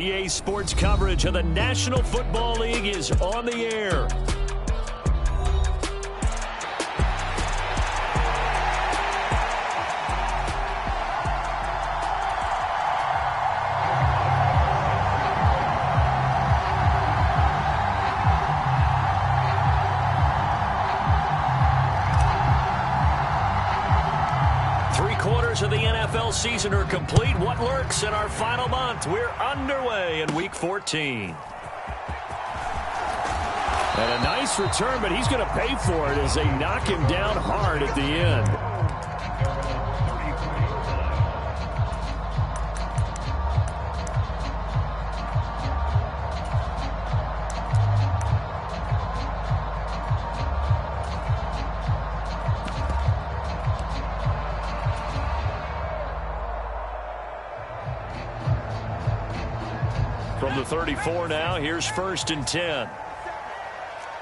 EA Sports coverage of the National Football League is on the air. Of the NFL season are complete. What lurks in our final month? We're underway in Week 14. And a nice return, but he's going to pay for it as they knock him down hard at the end. From the 34 now, here's 1st and 10.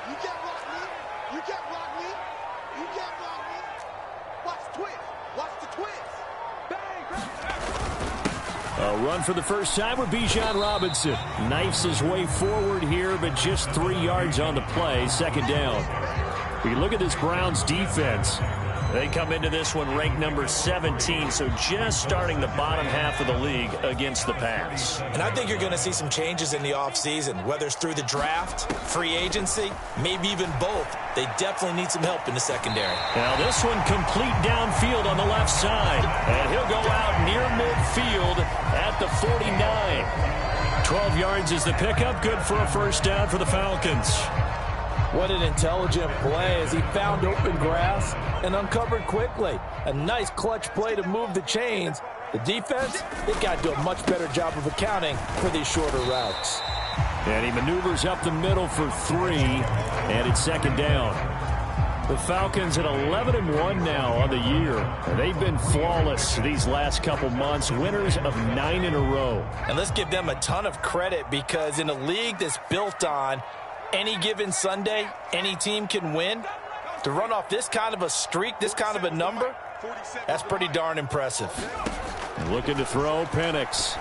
You can't block me. You can't block me. You can't block me. Watch the twist. Watch the twist. Bang. A run for the first time with Bijan Robinson. Knifes his way forward here, but just 3 yards on the play. 2nd down. We look at this Browns defense. They come into this one ranked number 17, so just starting the bottom half of the league against the pass. And I think you're going to see some changes in the offseason, whether it's through the draft, free agency, maybe even both. They definitely need some help in the secondary. Now this one complete downfield on the left side, and he'll go out near midfield at the 49. 12 yards is the pickup, good for a 1st down for the Falcons. What an intelligent play as he found open grass and uncovered quickly. A nice clutch play to move the chains. The defense, they've got to do a much better job of accounting for these shorter routes. And he maneuvers up the middle for 3, and it's 2nd down. The Falcons at 11-1 now on the year. They've been flawless these last couple months, winners of 9 in a row. And let's give them a ton of credit because in a league that's built on any given Sunday, any team can win. To run off this kind of a streak, this kind of a number, that's pretty darn impressive. Looking to throw, Penix.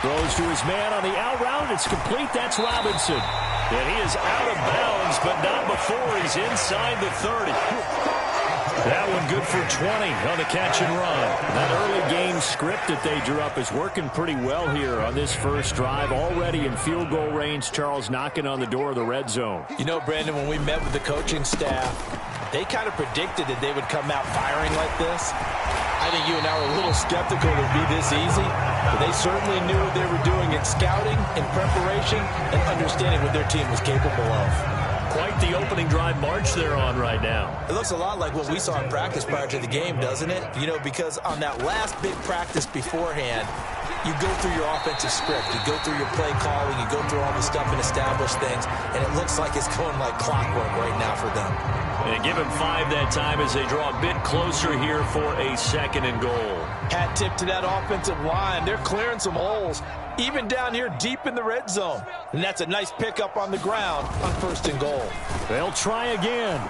Throws to his man on the out route. It's complete. That's Robinson. And he is out of bounds, but not before he's inside the 30. That one good for 20 on the catch and run. That early game script that they drew up is working pretty well here on this first drive. Already in field goal range, Charles knocking on the door of the red zone. You know, Brandon, when we met with the coaching staff, they kind of predicted that they would come out firing like this. I think you and I were a little skeptical it would be this easy, but they certainly knew what they were doing in scouting, in preparation, and understanding what their team was capable of. Quite the opening drive march they're on right now. It looks a lot like what we saw in practice prior to the game, doesn't it? You know, because on that last big practice beforehand, you go through your offensive script, you go through your play calling, you go through all the stuff and establish things, and it looks like it's going like clockwork right now for them. And give him 5 that time as they draw a bit closer here for a 2nd and goal. Hat tip to that offensive line. They're clearing some holes, even down here deep in the red zone. And that's a nice pickup on the ground on 1st and goal. They'll try again.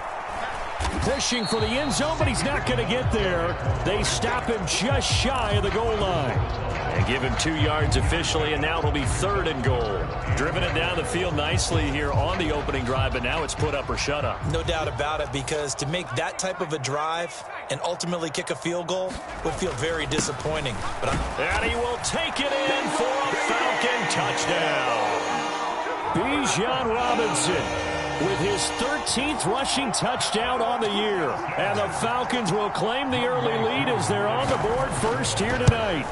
Pushing for the end zone, but he's not going to get there. They stop him just shy of the goal line. And give him 2 yards officially, and now it'll be 3rd and goal. Driven it down the field nicely here on the opening drive, but now it's put up or shut up. No doubt about it, because to make that type of a drive and ultimately kick a field goal would feel very disappointing. And he will take it in for a Falcon touchdown. Bijan Robinson with his 13th rushing touchdown on the year. And the Falcons will claim the early lead as they're on the board first here tonight.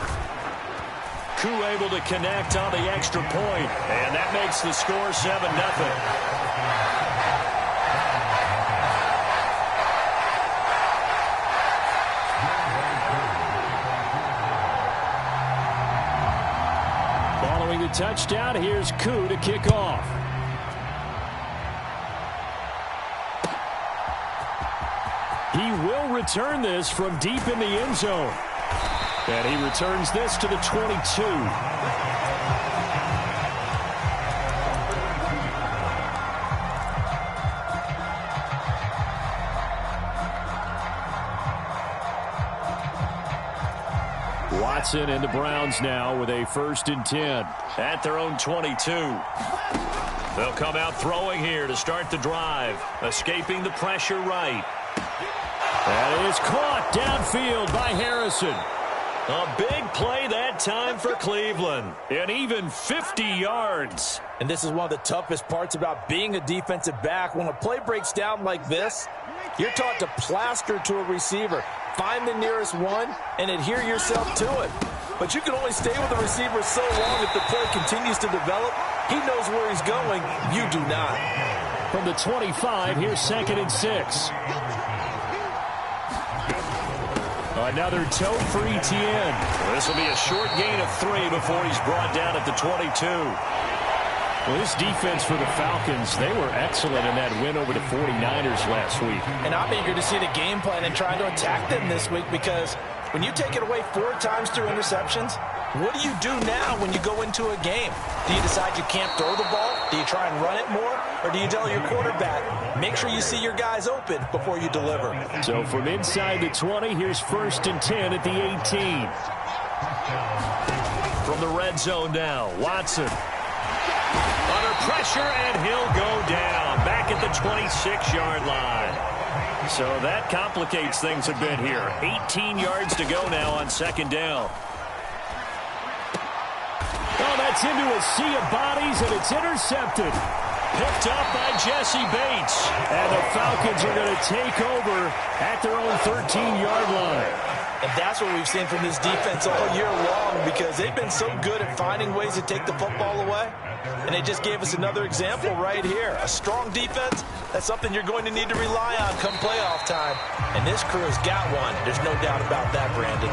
Koo able to connect on the extra point, and that makes the score 7-0. Following the touchdown, here's Koo to kick off. He will return this from deep in the end zone. And he returns this to the 22. Watson and the Browns now with a 1st and 10 at their own 22. They'll come out throwing here to start the drive, escaping the pressure right. That is caught downfield by Harrison. A big play that time for Cleveland, and even 50 yards. And this is one of the toughest parts about being a defensive back. When a play breaks down like this, you're taught to plaster to a receiver, find the nearest one, and adhere yourself to it. But you can only stay with the receiver so long if the play continues to develop. He knows where he's going. You do not. From the 25, here's 2nd and 6. Another tote for Etienne. This will be a short gain of 3 before he's brought down at the 22. Well, this defense for the Falcons, they were excellent in that win over the 49ers last week. And I'm eager to see the game plan and trying to attack them this week, because when you take it away 4 times through interceptions, what do you do now when you go into a game? Do you decide you can't throw the ball? Do you try and run it more? Or do you tell your quarterback, make sure you see your guys open before you deliver? So from inside the 20, here's 1st and 10 at the 18. From the red zone now, Watson. Under pressure, and he'll go down back at the 26-yard line. So that complicates things a bit here. 18 yards to go now on 2nd down. Oh, that's into a sea of bodies, and it's intercepted. Picked up by Jesse Bates. And the Falcons are going to take over at their own 13-yard line. And that's what we've seen from this defense all year long, because they've been so good at finding ways to take the football away. And they just gave us another example right here. A strong defense, that's something you're going to need to rely on come playoff time. And this crew's got one. There's no doubt about that, Brandon.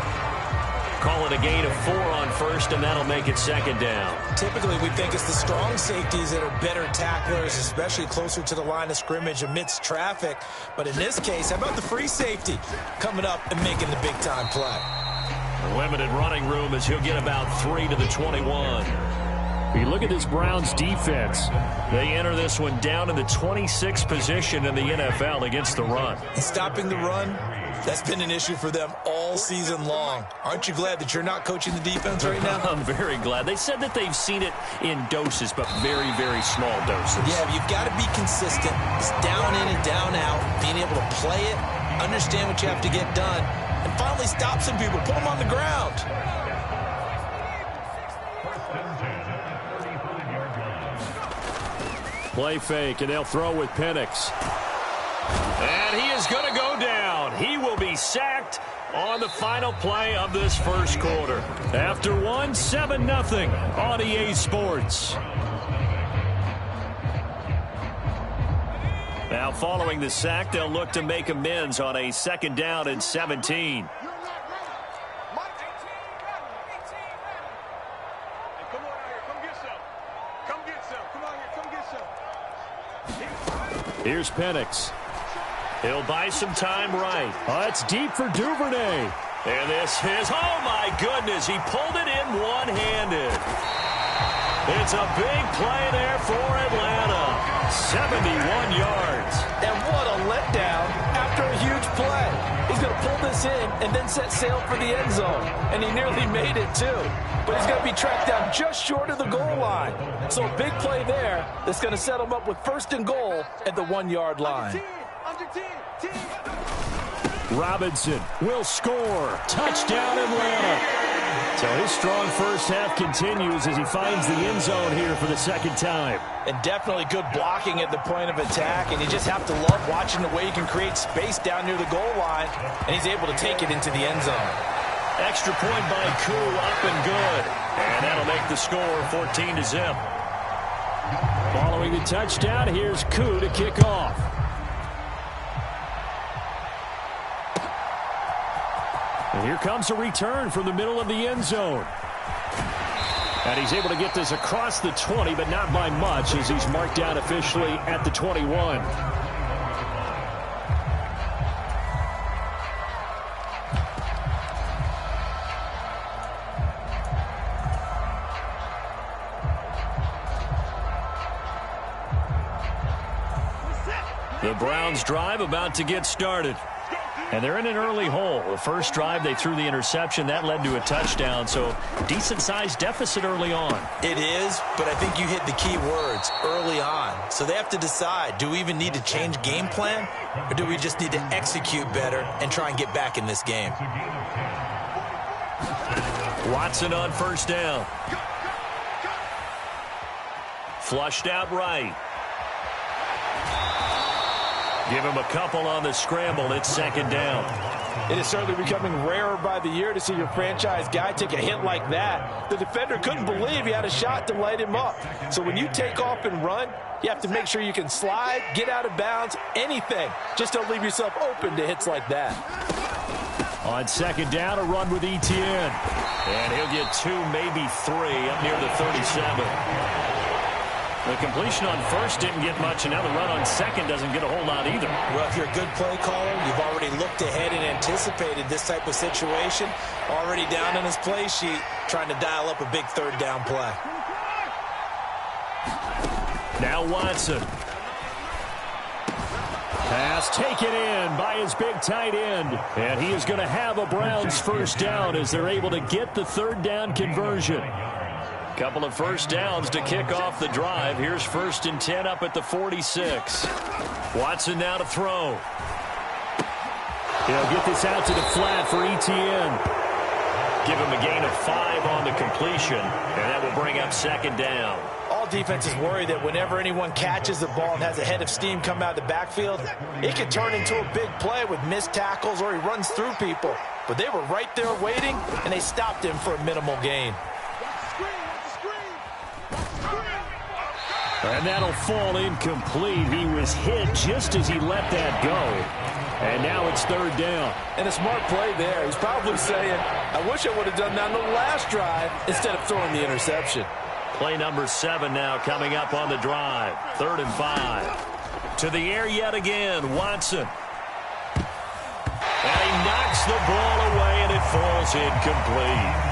Call it a gain of 4 on 1st, and that'll make it 2nd down. Typically, we think it's the strong safeties that are better tacklers, especially closer to the line of scrimmage amidst traffic. But in this case, how about the free safety coming up and making the big-time play? Limited running room as he'll get about 3 to the 21. You look at this Browns defense. They enter this one down in the 26th position in the NFL against the run. And stopping the run, that's been an issue for them all season long. Aren't you glad that you're not coaching the defense right now? I'm very glad. They said that they've seen it in doses, but very, very small doses. Yeah, but you've got to be consistent. It's down in and down out, being able to play it, understand what you have to get done, and finally stop some people, put them on the ground. Play fake, and they'll throw with Penix. And he is going to go down. He will be sacked on the final play of this first quarter. After 7-0 on EA Sports. Now following the sack, they'll look to make amends on a 2nd down and 17. Here's Penix. He'll buy some time right. Oh, it's deep for Duvernay. And this is, oh my goodness, he pulled it in one-handed. It's a big play there for Atlanta. 71 yards. And what a letdown after a huge play. He's going to pull this in and then set sail for the end zone. And he nearly made it too. But he's going to be tracked down just short of the goal line. So a big play there that's going to set him up with 1st and goal at the 1-yard line. Robinson will score. Touchdown, Atlanta. So his strong first half continues as he finds the end zone here for the 2nd time. And definitely good blocking at the point of attack. And you just have to love watching the way he can create space down near the goal line. And he's able to take it into the end zone. Extra point by Koo, up and good. And that'll make the score 14-0. Following the touchdown, here's Koo to kick off. And here comes a return from the middle of the end zone. And he's able to get this across the 20, but not by much, as he's marked down officially at the 21. The Browns drive about to get started. And they're in an early hole. The first drive, they threw the interception. That led to a touchdown, so decent-sized deficit early on. It is, but I think you hit the key words, early on. So they have to decide, do we even need to change game plan, or do we just need to execute better and try and get back in this game? Watson on first down. Flushed out right. Give him a couple on the scramble. It's second down. It is certainly becoming rarer by the year to see your franchise guy take a hit like that. The defender couldn't believe he had a shot to light him up. So when you take off and run, you have to make sure you can slide, get out of bounds, anything. Just don't leave yourself open to hits like that. On second down, a run with Etienne. And he'll get 2, maybe 3 up near the 37. The completion on first didn't get much, and now the run on second doesn't get a whole lot either. Well, if you're a good play caller, you've already looked ahead and anticipated this type of situation. Already down in his play sheet, trying to dial up a big third down play. Now Watson. Pass taken in by his big tight end. And he is going to have a Browns first down as they're able to get the third down conversion. Couple of first downs to kick off the drive. Here's 1st and 10 up at the 46. Watson now to throw. He'll get this out to the flat for Etienne. Give him a gain of 5 on the completion, and that will bring up second down. All defenses worry that whenever anyone catches the ball and has a head of steam come out of the backfield, it can turn into a big play with missed tackles or he runs through people. But they were right there waiting, and they stopped him for a minimal gain. And that'll fall incomplete. He was hit just as he let that go. And now it's third down. And a smart play there. He's probably saying, I wish I would have done that on the last drive instead of throwing the interception. Play number 7 now coming up on the drive. 3rd and 5. To the air yet again, Watson. And he knocks the ball away, and it falls incomplete.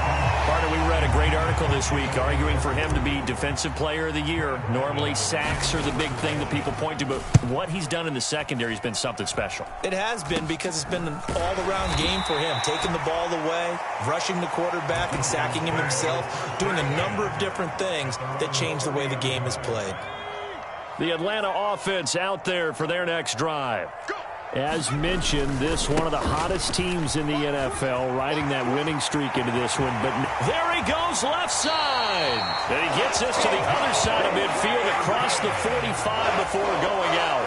Carter, we read a great article this week arguing for him to be Defensive Player of the Year. Normally, sacks are the big thing that people point to, but what he's done in the secondary has been something special. It has been, because it's been an all-around game for him, taking the ball away, rushing the quarterback and sacking him himself, doing a number of different things that change the way the game is played. The Atlanta offense out there for their next drive. As mentioned, this one of the hottest teams in the NFL, riding that winning streak into this one. But there he goes, left side. And he gets us to the other side of midfield across the 45 before going out.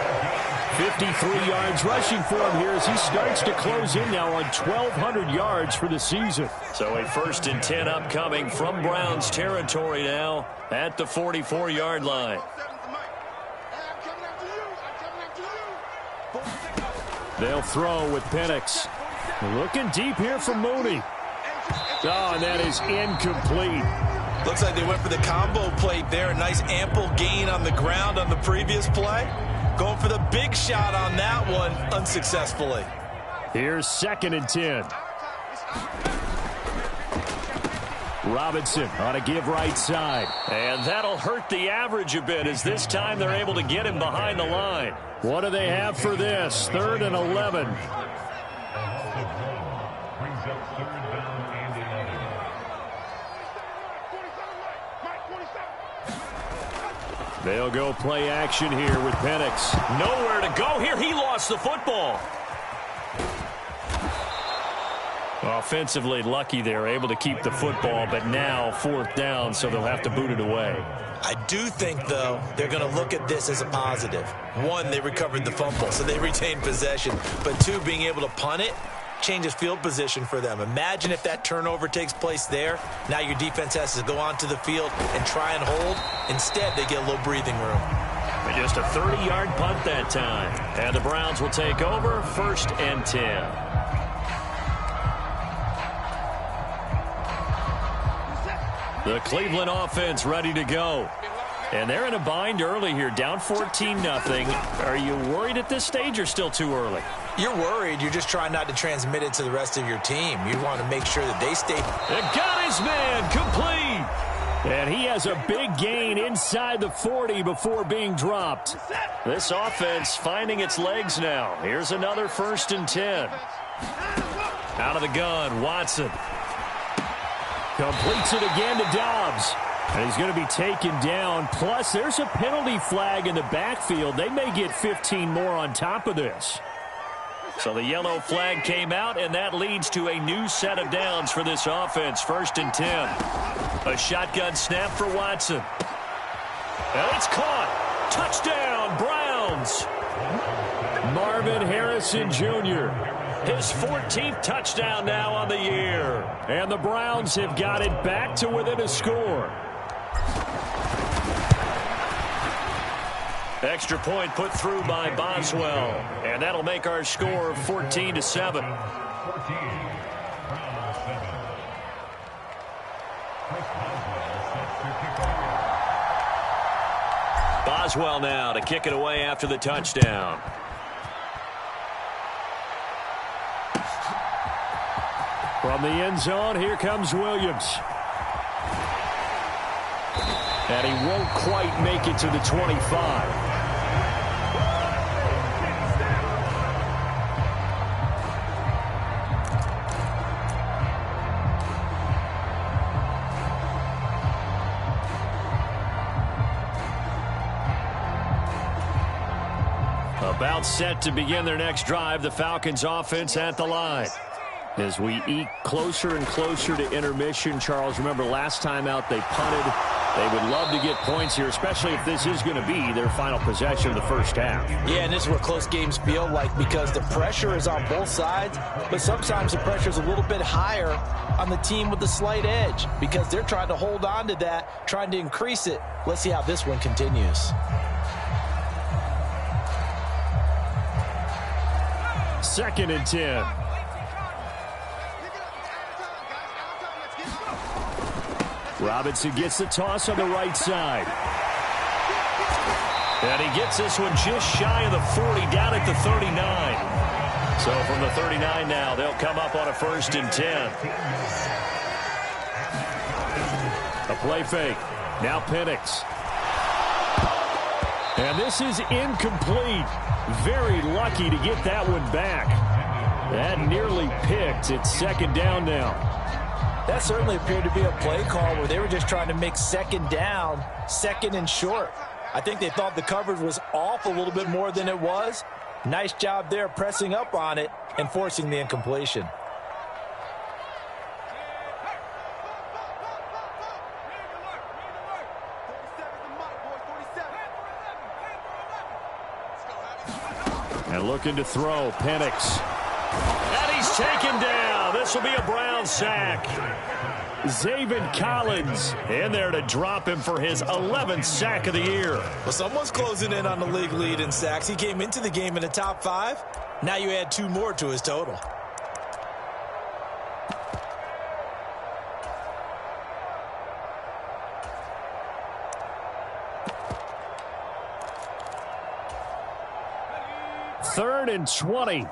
53 yards rushing for him here as he starts to close in now on 1,200 yards for the season. So a 1st and 10 upcoming from Browns territory now at the 44-yard line. They'll throw with Penix. Looking deep here for Mooney. Oh, and that is incomplete. Looks like they went for the combo plate there. A nice ample gain on the ground on the previous play. Going for the big shot on that one unsuccessfully. Here's 2nd and 10. Robinson on a give right side. And that'll hurt the average a bit as this time they're able to get him behind the line. What do they have for this? 3rd and 11. They'll go play action here with Penix. Nowhere to go here. He lost the football. Offensively lucky they're able to keep the football, but now 4th down, so they'll have to boot it away. I do think, though, they're going to look at this as a positive. 1, they recovered the fumble, so they retained possession. But 2, being able to punt it changes field position for them. Imagine if that turnover takes place there. Now your defense has to go onto the field and try and hold. Instead, they get a little breathing room. And just a 30-yard punt that time. And the Browns will take over 1st and 10. The Cleveland offense ready to go. And they're in a bind early here, down 14-0. Are you worried at this stage or still too early? You're worried. You're just trying not to transmit it to the rest of your team. You want to make sure that they stay. And got his man complete. And he has a big gain inside the 40 before being dropped. This offense finding its legs now. Here's another 1st and 10. Out of the gun, Watson. Completes it again to Dobbs. And he's going to be taken down. Plus, there's a penalty flag in the backfield. They may get 15 more on top of this. So the yellow flag came out, and that leads to a new set of downs for this offense. 1st and 10. A shotgun snap for Watson. And it's caught. Touchdown, Browns. Marvin Harrison Jr. His 14th touchdown now on the year. And the Browns have got it back to within a score. Extra point put through by Boswell. And that'll make our score 14-7. Boswell now to kick it away after the touchdown. From the end zone, here comes Williams. And he won't quite make it to the 25. About set to begin their next drive, the Falcons offense at the line. As we eke closer and closer to intermission, Charles, remember last time out they punted. They would love to get points here, especially if this is going to be their final possession of the first half. Yeah, and this is what close games feel like because the pressure is on both sides, but sometimes the pressure is a little bit higher on the team with the slight edge because they're trying to hold on to that, trying to increase it. Let's see how this one continues. 2nd and 10. Robinson gets the toss on the right side. And he gets this one just shy of the 40, down at the 39. So from the 39 now, they'll come up on a 1st and 10. A play fake. Now Penix. And this is incomplete. Very lucky to get that one back. That nearly picked. It's 2nd down now. That certainly appeared to be a play call where they were just trying to make 2nd down, 2nd and short. I think they thought the coverage was off a little bit more than it was. Nice job there pressing up on it and forcing the incompletion. And looking to throw, Penix. And he's taken down. This will be a Brown sack. Zaven Collins in there to drop him for his 11th sack of the year. Well, someone's closing in on the league lead in sacks. He came into the game in the top 5. Now you add 2 more to his total. Third and 20.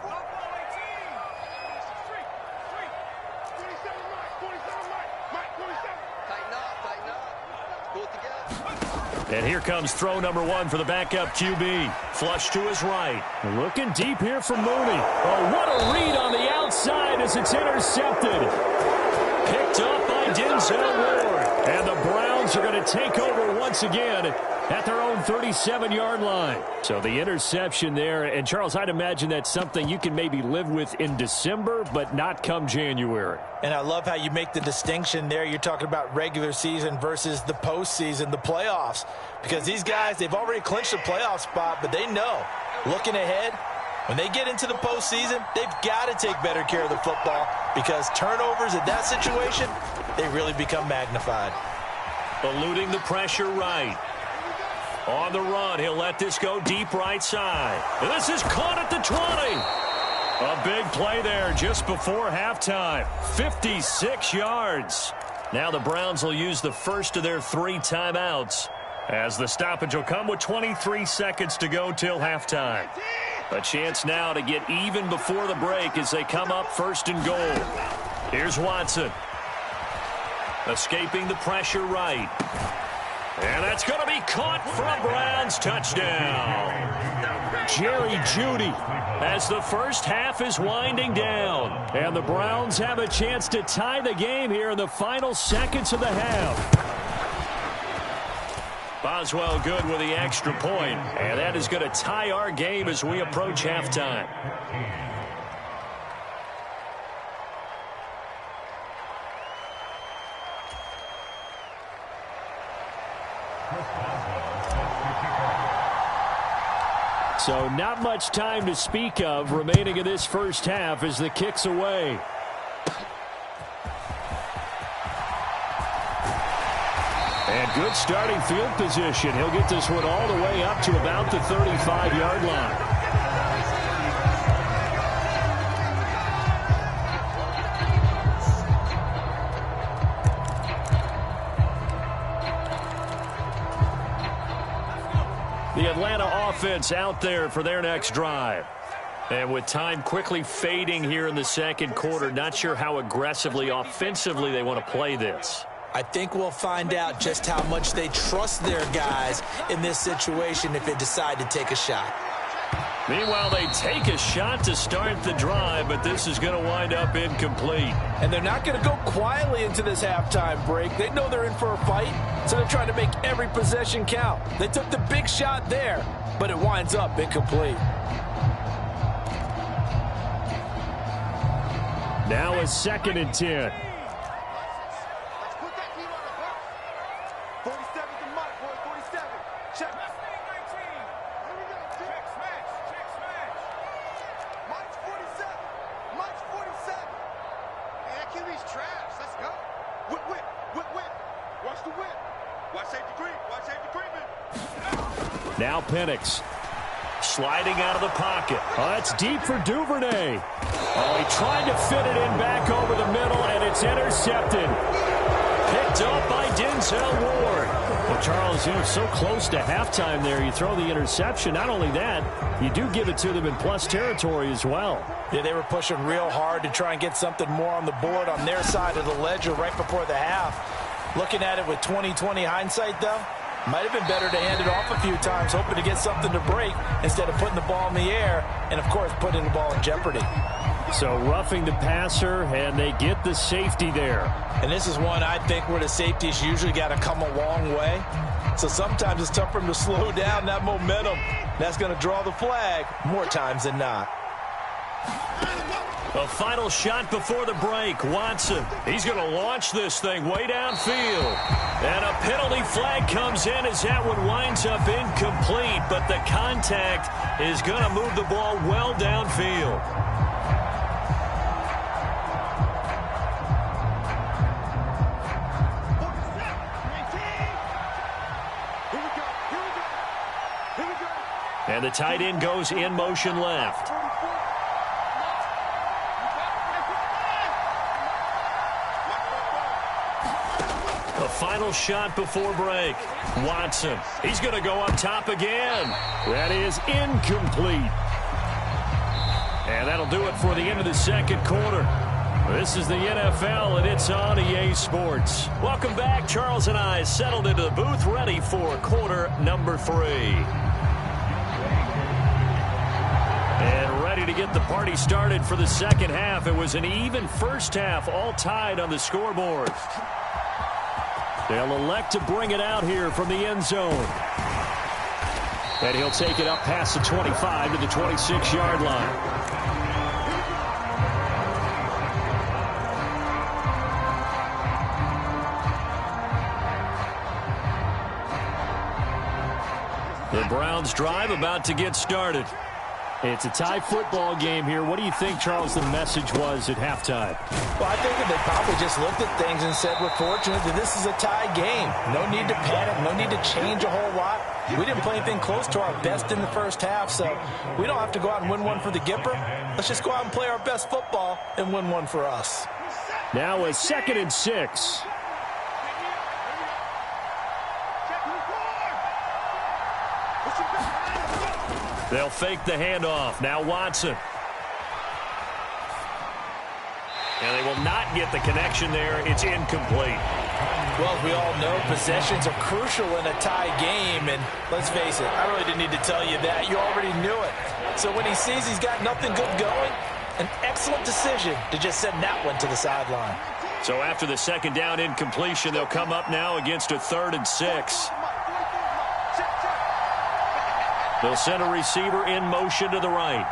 And here comes throw number 1 for the backup QB. Flush to his right. Looking deep here for Mooney. Oh, what a read on the outside as it's intercepted. Picked up by Denzel Ward. And the Browns are going to take over once again at their own 37-yard line. So the interception there. And, Charles, I'd imagine that's something you can maybe live with in December, but not come January. And I love how you make the distinction there. You're talking about regular season versus the postseason, the playoffs. Because these guys, they've already clinched a playoff spot, but they know, looking ahead, when they get into the postseason, they've got to take better care of the football because turnovers in that situation, they really become magnified. Eluding the pressure right. On the run, he'll let this go deep right side. And this is caught at the 20. A big play there just before halftime. 56 yards. Now the Browns will use the first of their 3 timeouts as the stoppage will come with 23 seconds to go till halftime. A chance now to get even before the break as they come up 1st and goal. Here's Watson. Escaping the pressure right. And that's going to be caught for a Browns touchdown. Jerry Jeudy as the first half is winding down. And the Browns have a chance to tie the game here in the final seconds of the half. Boswell good with the extra point. And that is going to tie our game as we approach halftime. So not much time to speak of remaining in this first half as the kick's away. And good starting field position. He'll get this one all the way up to about the 35-yard line. The Atlanta offense out there for their next drive. And with time quickly fading here in the second quarter, not sure how aggressively, offensively they want to play this. I think we'll find out just how much they trust their guys in this situation if they decide to take a shot. Meanwhile, they take a shot to start the drive, but this is going to wind up incomplete. And they're not going to go quietly into this halftime break. They know they're in for a fight, so they're trying to make every possession count. They took the big shot there, but it winds up incomplete. Now a 2nd and 10. Now Penix sliding out of the pocket. Oh, that's deep for Duvernay. Oh, he tried to fit it in back over the middle, and it's intercepted. Picked up by Denzel Ward. Well, Charles, you know, so close to halftime there. You throw the interception. Not only that, you do give it to them in plus territory as well. Yeah, they were pushing real hard to try and get something more on the board on their side of the ledger right before the half. Looking at it with 20/20 hindsight, though, might have been better to hand it off a few times, hoping to get something to break instead of putting the ball in the air and, of course, putting the ball in jeopardy. So roughing the passer, and they get the safety there. And this is one, I think, where the safeties usually got to come a long way. So sometimes it's tough for them to slow down that momentum. That's going to draw the flag more times than not. A final shot before the break. Watson, he's going to launch this thing way downfield. And a penalty flag comes in as that one winds up incomplete. But the contact is going to move the ball well downfield. And the tight end goes in motion left. The final shot before break. Watson. He's going to go up top again. That is incomplete. And that'll do it for the end of the second quarter. This is the NFL, and it's on EA Sports. Welcome back. Charles and I settled into the booth, ready for quarter number 3. And ready to get the party started for the second half. It was an even first half, all tied on the scoreboard. They'll elect to bring it out here from the end zone. And he'll take it up past the 25 to the 26-yard line. The Browns drive about to get started. It's a tie football game here. What do you think, Charles, the message was at halftime? Well, I think that they probably just looked at things and said, we're fortunate that this is a tie game. No need to panic. No need to change a whole lot. We didn't play anything close to our best in the first half, so we don't have to go out and win one for the Gipper. Let's just go out and play our best football and win one for us. Now a 2nd and 6. They'll fake the handoff. Now Watson. And they will not get the connection there. It's incomplete. Well, as we all know, possessions are crucial in a tie game, and let's face it, I really didn't need to tell you that. You already knew it. So when he sees he's got nothing good going, an excellent decision to just send that one to the sideline. So after the second down incompletion, they'll come up now against a 3rd and 6. They'll send a receiver in motion to the right.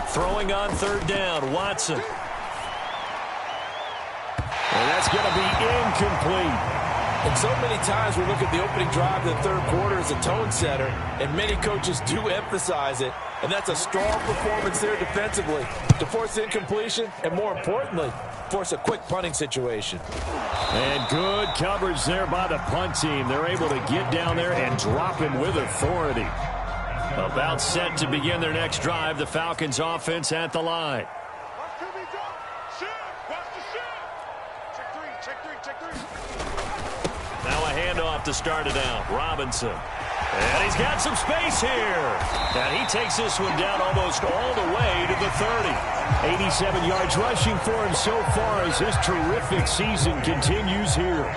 Throwing on 3rd down, Watson. And that's going to be incomplete. And so many times we look at the opening drive of the third quarter as a tone setter, and many coaches do emphasize it, and that's a strong performance there defensively to force incompletion and, more importantly, force a quick punting situation. And good coverage there by the punt team. They're able to get down there and drop him with authority. About set to begin their next drive, the Falcons offense at the line. Now a handoff to start it out. Robinson. And he's got some space here. And he takes this one down almost all the way to the 30. 87 yards rushing for him so far as his terrific season continues here.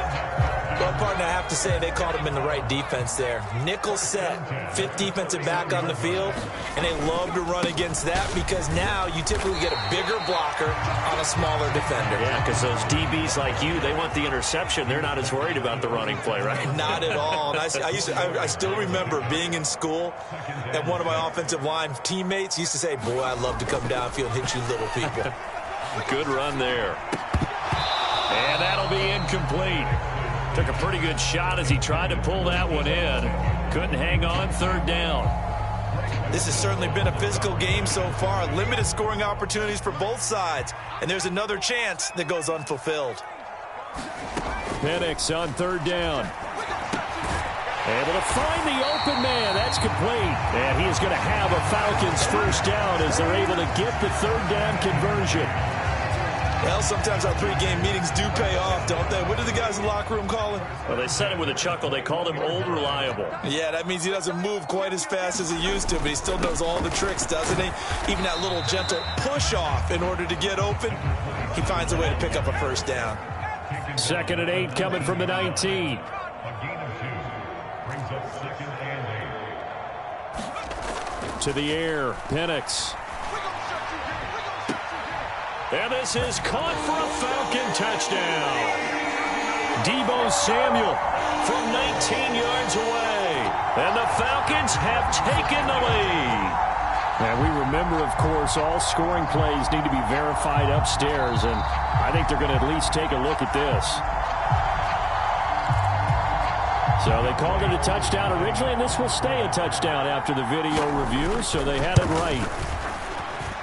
Well, partner, I have to say they called him in the right defense there. Nickel set, 5th defensive back on the field, and they love to run against that because now you typically get a bigger blocker on a smaller defender. Yeah, because those DBs like you, they want the interception. They're not as worried about the running play, right? Not at all. And I still remember being in school, and one of my offensive line teammates used to say, boy, I'd love to come downfield and hit you little people. Good run there. And that'll be incomplete. Took a pretty good shot as he tried to pull that one in. Couldn't hang on, 3rd down. This has certainly been a physical game so far. Limited scoring opportunities for both sides. And there's another chance that goes unfulfilled. Penix on 3rd down. Able to find the open man. That's complete. And he is going to have a Falcons 1st down as they're able to get the 3rd down conversion. Well, sometimes our pregame meetings do pay off, don't they? What do the guys in the locker room call him? Well, they said it with a chuckle. They called him old reliable. Yeah, that means he doesn't move quite as fast as he used to, but he still knows all the tricks, doesn't he? Even that little gentle push-off in order to get open, he finds a way to pick up a 1st down. 2nd and 8 coming from the 19. To the air, Penix. And this is caught for a Falcon touchdown. Deebo Samuel from 19 yards away. And the Falcons have taken the lead. And we remember, of course, all scoring plays need to be verified upstairs. And I think they're going to at least take a look at this. So they called it a touchdown originally, and this will stay a touchdown after the video review. So they had it right.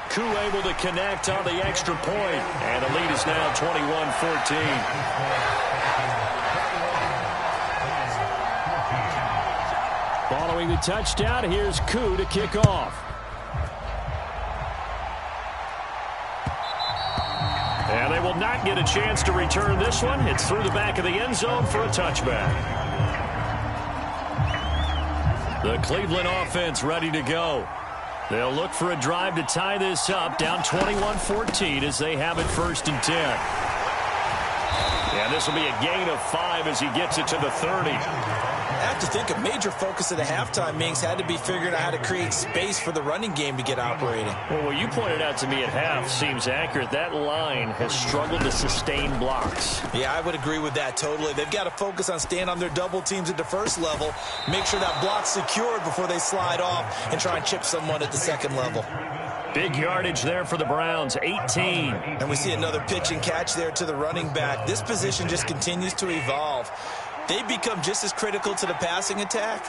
Koo able to connect on the extra point. And the lead is now 21-14. Following the touchdown, here's Koo to kick off. And they will not get a chance to return this one. It's through the back of the end zone for a touchback. The Cleveland offense ready to go. They'll look for a drive to tie this up, down 21-14 as they have it 1st and 10. And this will be a gain of 5 as he gets it to the 30. I have to think a major focus of the halftime meetings had to be figuring out how to create space for the running game to get operating. Well, what you pointed out to me at half seems accurate. That line has struggled to sustain blocks. Yeah, I would agree with that totally. They've got to focus on staying on their double teams at the first level, make sure that block's secured before they slide off and try and chip someone at the second level. Big yardage there for the Browns, 18. And we see another pitch and catch there to the running back. This position just continues to evolve. They become just as critical to the passing attack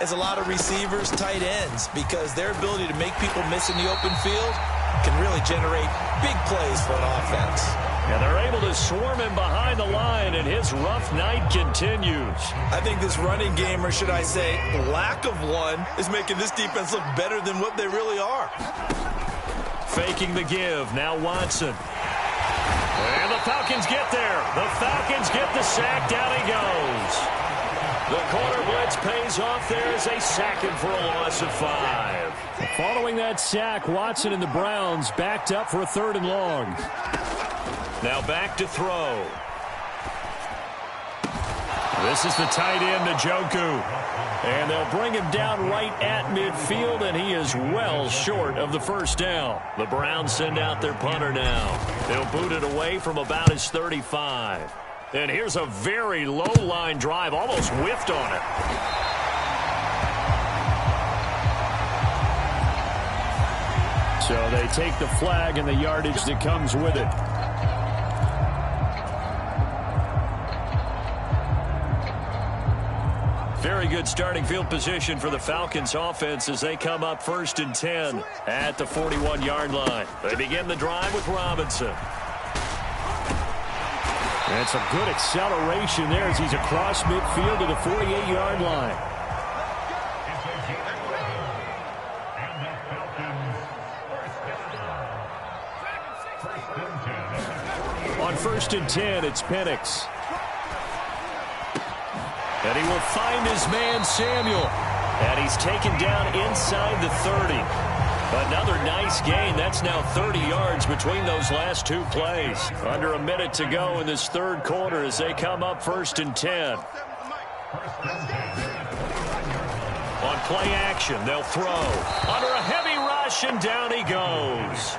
as a lot of receivers, tight ends, because their ability to make people miss in the open field can really generate big plays for an offense. And they're able to swarm him behind the line, and his rough night continues. I think this running game, or should I say lack of one, is making this defense look better than what they really are. Faking the give, now Watson. And the Falcons get there. The Falcons get the sack. Down he goes. The corner blitz pays off there as they sack him for a loss of 5. Following that sack, Watson and the Browns backed up for a 3rd and long. Now back to throw. This is the tight end, Njoku. And they'll bring him down right at midfield, and he is well short of the first down. The Browns send out their punter now. They'll boot it away from about his 35. And here's a very low-line drive, almost whiffed on it. So they take the flag and the yardage that comes with it. Very good starting field position for the Falcons offense as they come up 1st and 10 at the 41-yard line. They begin the drive with Robinson. That's a good acceleration there as he's across midfield to the 48-yard line. On 1st and 10, it's Penix. And he will find his man, Samuel. And he's taken down inside the 30. Another nice gain. That's now 30 yards between those last 2 plays. Under a minute to go in this 3rd quarter as they come up 1st and 10. On play action, they'll throw. Under a heavy rush, and down he goes.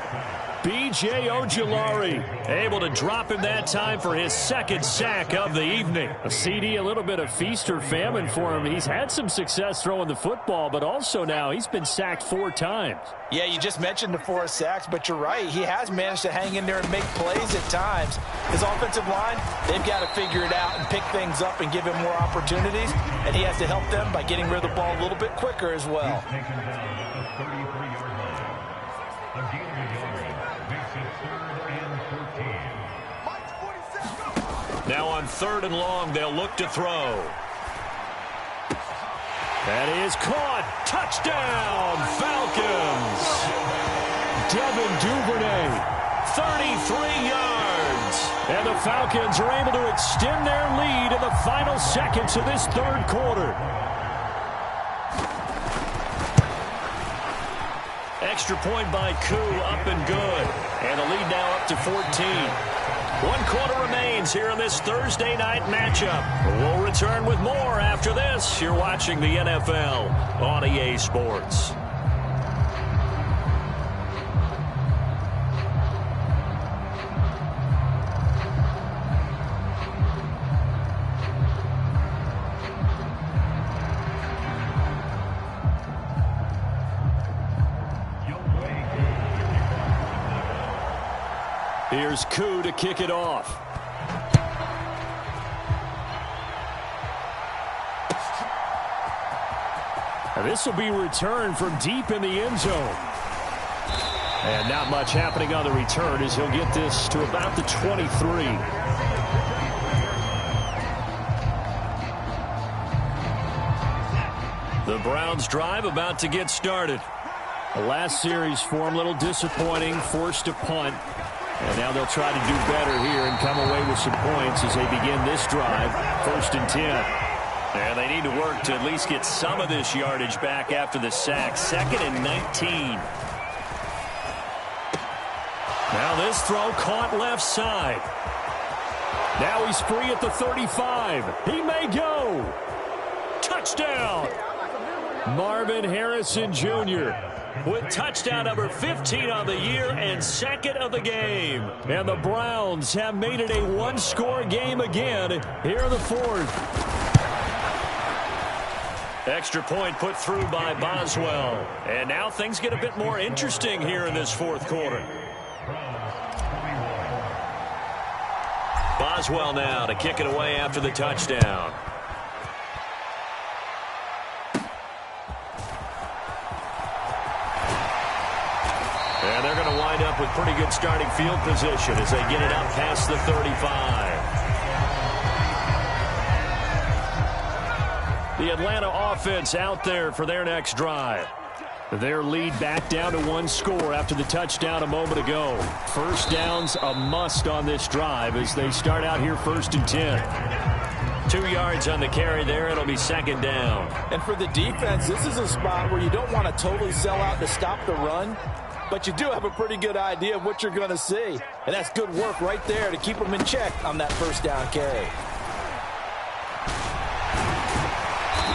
B.J. Ojulari able to drop him that time for his 2nd sack of the evening. A CD, a little bit of feast or famine for him. He's had some success throwing the football, but also now he's been sacked 4 times. Yeah, you just mentioned the 4 sacks, but you're right. He has managed to hang in there and make plays at times. His offensive line, they've got to figure it out and pick things up and give him more opportunities, and he has to help them by getting rid of the ball a little bit quicker as well. Now on 3rd and long, they'll look to throw. That is caught. Touchdown, Falcons. Devin Duvernay, 33 yards. And the Falcons are able to extend their lead in the final seconds of this 3rd quarter. Extra point by Koo, up and good. And the lead now up to 14. 1 quarter remains here in this Thursday night matchup. We'll return with more after this. You're watching the NFL on EA Sports. Here's Koo to kick it off. Now this will be returned from deep in the end zone. And not much happening on the return as he'll get this to about the 23. The Browns drive about to get started. The last series for him, a little disappointing, forced a punt. And now they'll try to do better here and come away with some points as they begin this drive, 1st and 10. And they need to work to at least get some of this yardage back after the sack. 2nd and 19. Now this throw caught left side. Now he's free at the 35. He may go. Touchdown. Marvin Harrison Jr. with touchdown number 15 on the year and 2nd of the game. And the Browns have made it a 1-score game again here in the 4th. Extra point put through by Boswell. And now things get a bit more interesting here in this 4th quarter. Boswell now to kick it away after the touchdown. And they're going to wind up with pretty good starting field position as they get it up past the 35. The Atlanta offense out there for their next drive. Their lead back down to 1 score after the touchdown a moment ago. First down's a must on this drive as they start out here 1st and 10. 2 yards on the carry there. It'll be second down. And for the defense, this is a spot where you don't want to totally sell out to stop the run, but you do have a pretty good idea of what you're going to see. And that's good work right there to keep them in check on that first down carry.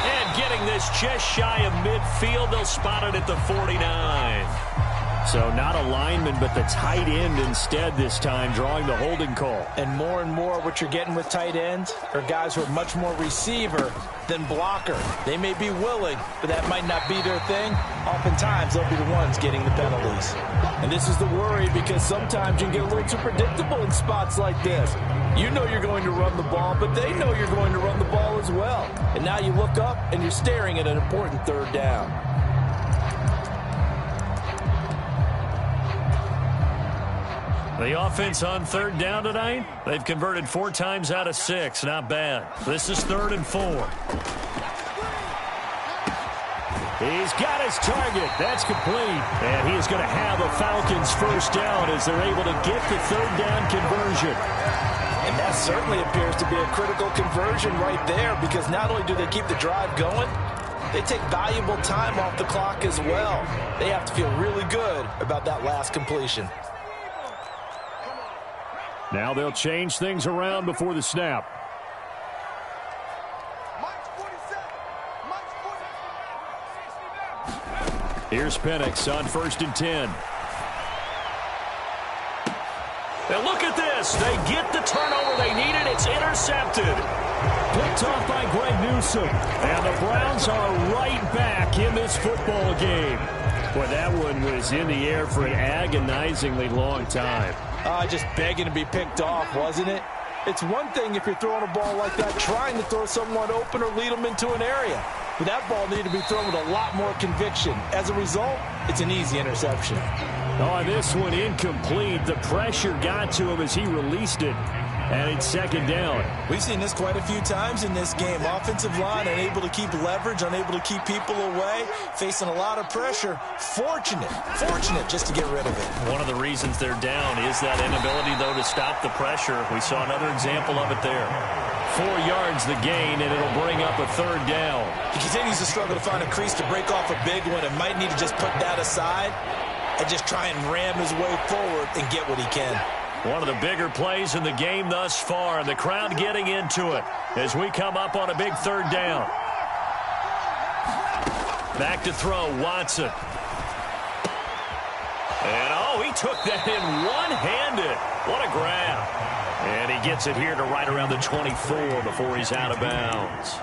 And getting this just shy of midfield, they'll spot it at the 49. So not a lineman, but the tight end instead this time, drawing the holding call. And more what you're getting with tight ends are guys who are much more receiver than blocker. They may be willing, but that might not be their thing. Oftentimes, they'll be the ones getting the penalties. And this is the worry, because sometimes you can get a little too predictable in spots like this. You know you're going to run the ball, but they know you're going to run the ball as well. And now you look up, and you're staring at an important third down. The offense on third down tonight, they've converted 4 times out of 6. Not bad. This is 3rd and 4. He's got his target. That's complete. And he is going to have a Falcons first down as they're able to get the third down conversion. And that certainly appears to be a critical conversion right there, because not only do they keep the drive going, they take valuable time off the clock as well. They have to feel really good about that last completion. Now they'll change things around before the snap. Here's Penix on 1st and 10. And look at this. They get the turnover they needed. It's intercepted. Picked off by Greg Newsome. And the Browns are right back in this football game. Boy, that one was in the air for an agonizingly long time. Just begging to be picked off, wasn't it? It's one thing if you're throwing a ball like that, trying to throw someone open or lead them into an area. But that ball needed to be thrown with a lot more conviction. As a result, it's an easy interception. Oh, this one incomplete. The pressure got to him as he released it. And it's second down. We've seen this quite a few times in this game. Offensive line unable to keep leverage, unable to keep people away, facing a lot of pressure. Fortunate just to get rid of it. One of the reasons they're down is that inability, though, to stop the pressure. We saw another example of it there. 4 yards the gain, and it'll bring up a third down. He continues to struggle to find a crease to break off a big one, and might need to just put that aside and just try and ram his way forward and get what he can. One of the bigger plays in the game thus far, and the crowd getting into it as we come up on a big third down. Back to throw, Watson. And, he took that in one-handed. What a grab. And he gets it here to right around the 24 before he's out of bounds.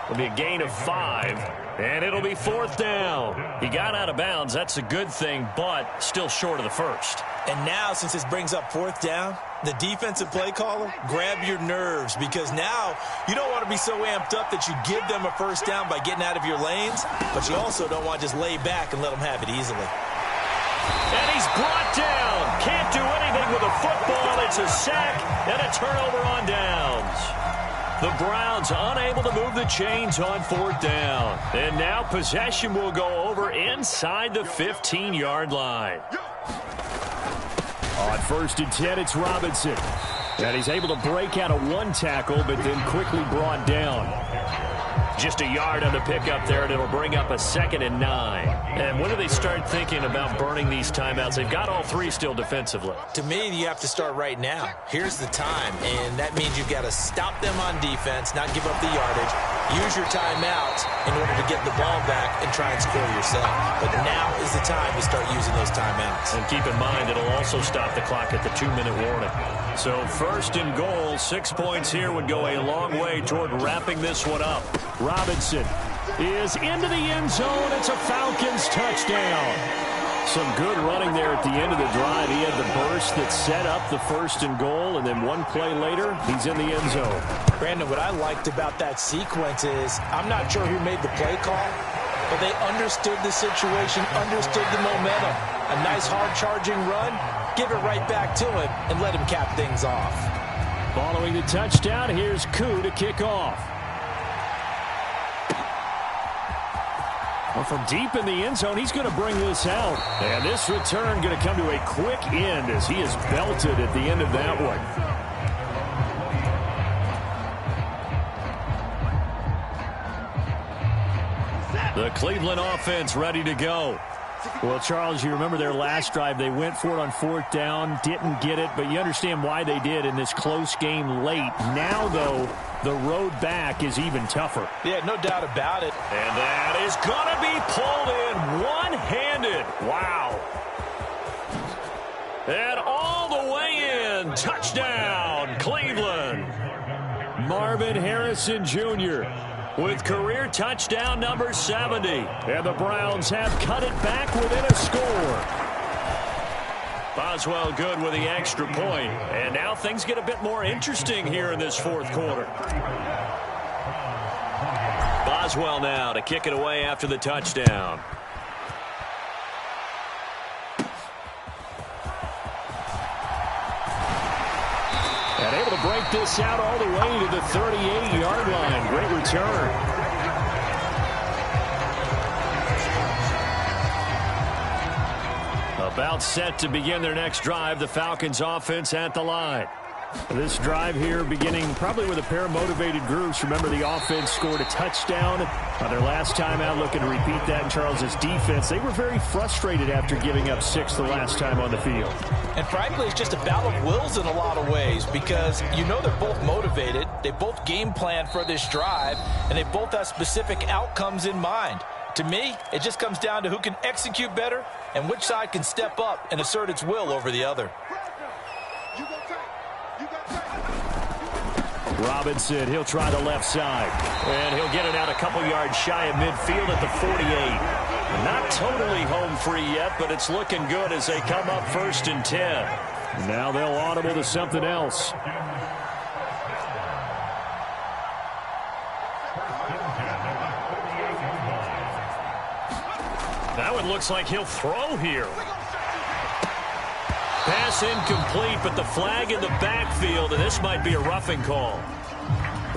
It'll be a gain of 5, and it'll be 4th down. He got out of bounds. That's a good thing, but still short of the first. And now, since this brings up 4th down, the defensive play caller, grab your nerves, because now you don't want to be so amped up that you give them a first down by getting out of your lanes, but you also don't want to just lay back and let them have it easily. And he's brought down. Can't do anything with a football. It's a sack and a turnover on downs. The Browns unable to move the chains on 4th down. And now possession will go over inside the 15-yard line. On 1st and 10, it's Robinson. And he's able to break out of one tackle, but then quickly brought down. Just a yard on the pickup there, and it'll bring up a 2nd and 9. And when do they start thinking about burning these timeouts? They've got all 3 still defensively. To me, you have to start right now. Here's the time, and that means you've got to stop them on defense, not give up the yardage, use your timeouts in order to get the ball back and try and score yourself. But now is the time to start using those timeouts. And keep in mind, it'll also stop the clock at the 2-minute warning. So 1st and goal, 6 points here would go a long way toward wrapping this one up. Robinson is into the end zone. It's a Falcons touchdown. Some good running there at the end of the drive. He had the burst that set up the 1st and goal, and then one play later, he's in the end zone. Brandon, what I liked about that sequence is I'm not sure who made the play call, but they understood the situation, understood the momentum. A nice hard-charging run, give it right back to him, and let him cap things off. Following the touchdown, here's Koo to kick off. Well, from deep in the end zone, he's going to bring this out. And this return going to come to a quick end as he is belted at the end of that one. The Cleveland offense ready to go. Well, Charles, you remember their last drive. They went for it on 4th down, didn't get it, but you understand why they did in this close game late. Now, though, the road back is even tougher. Yeah, no doubt about it. And that is going to be pulled in one-handed. Wow. And all the way in. Touchdown, Cleveland. Marvin Harrison Jr. with career touchdown number 70. And the Browns have cut it back within a score. Boswell good with the extra point. And now things get a bit more interesting here in this 4th quarter. Boswell now to kick it away after the touchdown. And able to break this out all the way to the 38-yard line. Great return. About set to begin their next drive. The Falcons offense at the line. This drive here beginning probably with a pair of motivated groups. Remember, the offense scored a touchdown on their last time out, looking to repeat that in Charles's defense. They were very frustrated after giving up 6 the last time on the field. And frankly, it's just a battle of wills in a lot of ways because you know they're both motivated. They both game plan for this drive, and they both have specific outcomes in mind. To me, it just comes down to who can execute better and which side can step up and assert its will over the other. Robinson, he'll try the left side. And he'll get it out a couple yards shy of midfield at the 48. Not totally home free yet, but it's looking good as they come up 1st and 10. Now they'll audible to something else. That one looks like he'll throw here. Pass incomplete, but the flag in the backfield, and this might be a roughing call.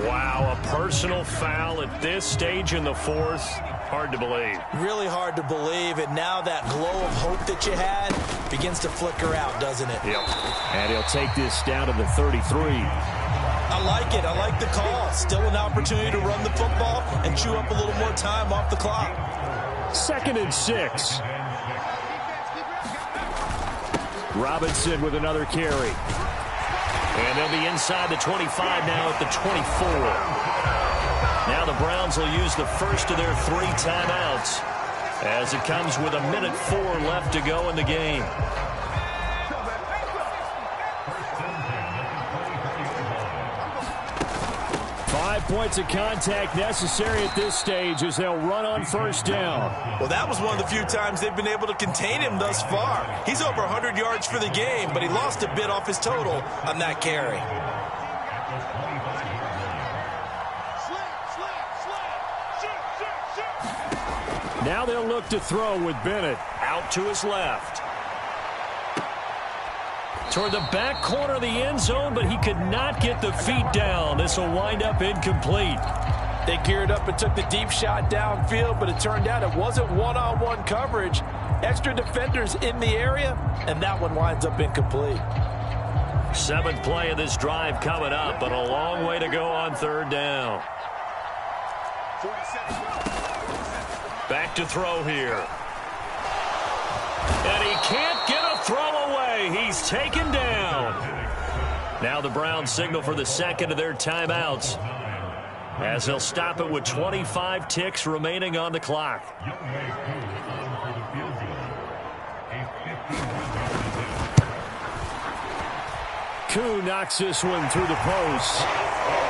Wow, a personal foul at this stage in the 4th. Hard to believe. Really hard to believe, and now that glow of hope that you had begins to flicker out, doesn't it? Yep. And he'll take this down to the 33. I like it. I like the call. Still an opportunity to run the football and chew up a little more time off the clock. 2nd and 6. Robinson with another carry. And they'll be inside the 25 now at the 24. Now the Browns will use the first of their 3 timeouts as it comes with 1:04 left to go in the game. Points of contact necessary at this stage as they'll run on 1st down. Well, that was one of the few times they've been able to contain him thus far. He's over 100 yards for the game, but he lost a bit off his total on that carry. Now they'll look to throw with Bennett. Out to his left. Toward the back corner of the end zone, but he could not get the feet down. This will wind up incomplete. They geared up and took the deep shot downfield, but it turned out it wasn't one-on-one coverage. Extra defenders in the area, and that one winds up incomplete. 7th play of this drive coming up, but a long way to go on 3rd down. Back to throw here. And he can't get a throw away. He's taken down. Now the Browns signal for the 2nd of their timeouts as they'll stop it with 25 ticks remaining on the clock. Koo knocks this one through the post.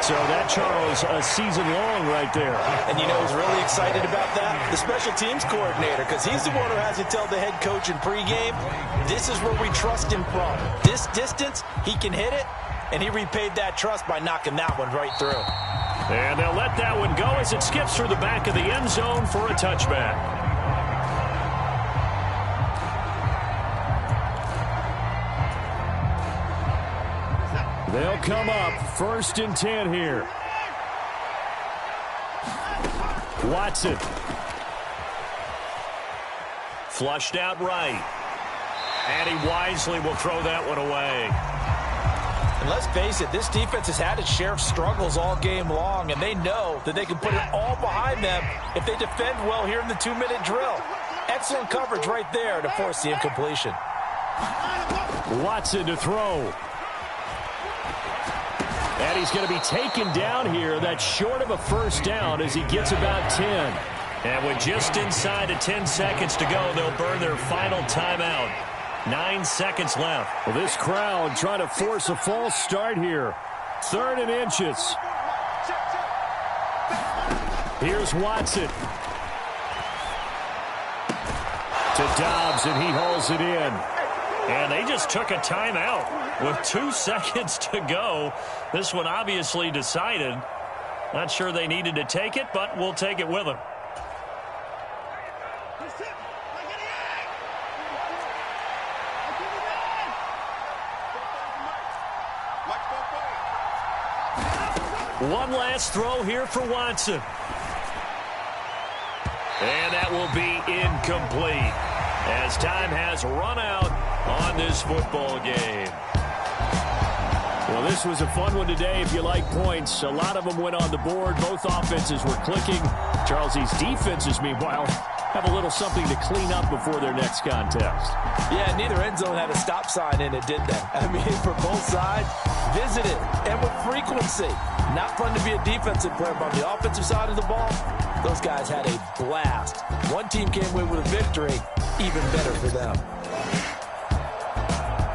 So that, Charles, a season long right there. And you know who's really excited about that? The special teams coordinator, because he's the one who has to tell the head coach in pregame, this is where we trust him from. This distance, he can hit it, and he repaid that trust by knocking that one right through. And they'll let that one go as it skips through the back of the end zone for a touchback. They'll come up 1st and 10 here. Watson. Flushed out right. And he wisely will throw that one away. And let's face it, this defense has had its share of struggles all game long, and they know that they can put it all behind them if they defend well here in the 2-minute drill. Excellent coverage right there to force the incompletion. Watson to throw. And he's going to be taken down here. That's short of a first down as he gets about 10. And with just inside of 10 seconds to go, they'll burn their final timeout. 9 seconds left. Well, this crowd trying to force a false start here. 3rd and inches. Here's Watson. To Dobbs, and he hauls it in. And they just took a timeout with 2 seconds to go. This one obviously decided. Not sure they needed to take it, but we'll take it with them. One last throw here for Watson. And that will be incomplete as time has run out on this football game. Well, this was a fun one today if you like points. A lot of them went on the board. Both offenses were clicking. Charles, these defenses, meanwhile, have a little something to clean up before their next contest. Yeah, neither end zone had a stop sign in it, did they? I mean, for both sides, visited and with frequency. Not fun to be a defensive player, but on the offensive side of the ball, those guys had a blast. One team came away with a victory, even better for them.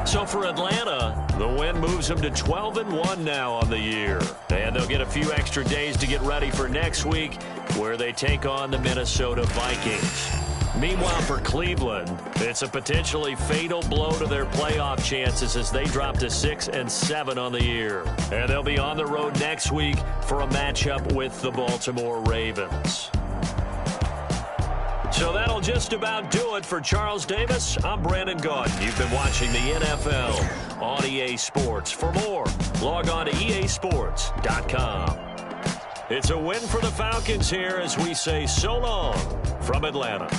So for Atlanta, the win moves them to 12-1 now on the year. And they'll get a few extra days to get ready for next week, where they take on the Minnesota Vikings. Meanwhile, for Cleveland, it's a potentially fatal blow to their playoff chances as they drop to 6-7 on the year. And they'll be on the road next week for a matchup with the Baltimore Ravens. So that'll just about do it for Charles Davis. I'm Brandon Gaudin. You've been watching the NFL on EA Sports. For more, log on to easports.com. It's a win for the Falcons here as we say so long from Atlanta.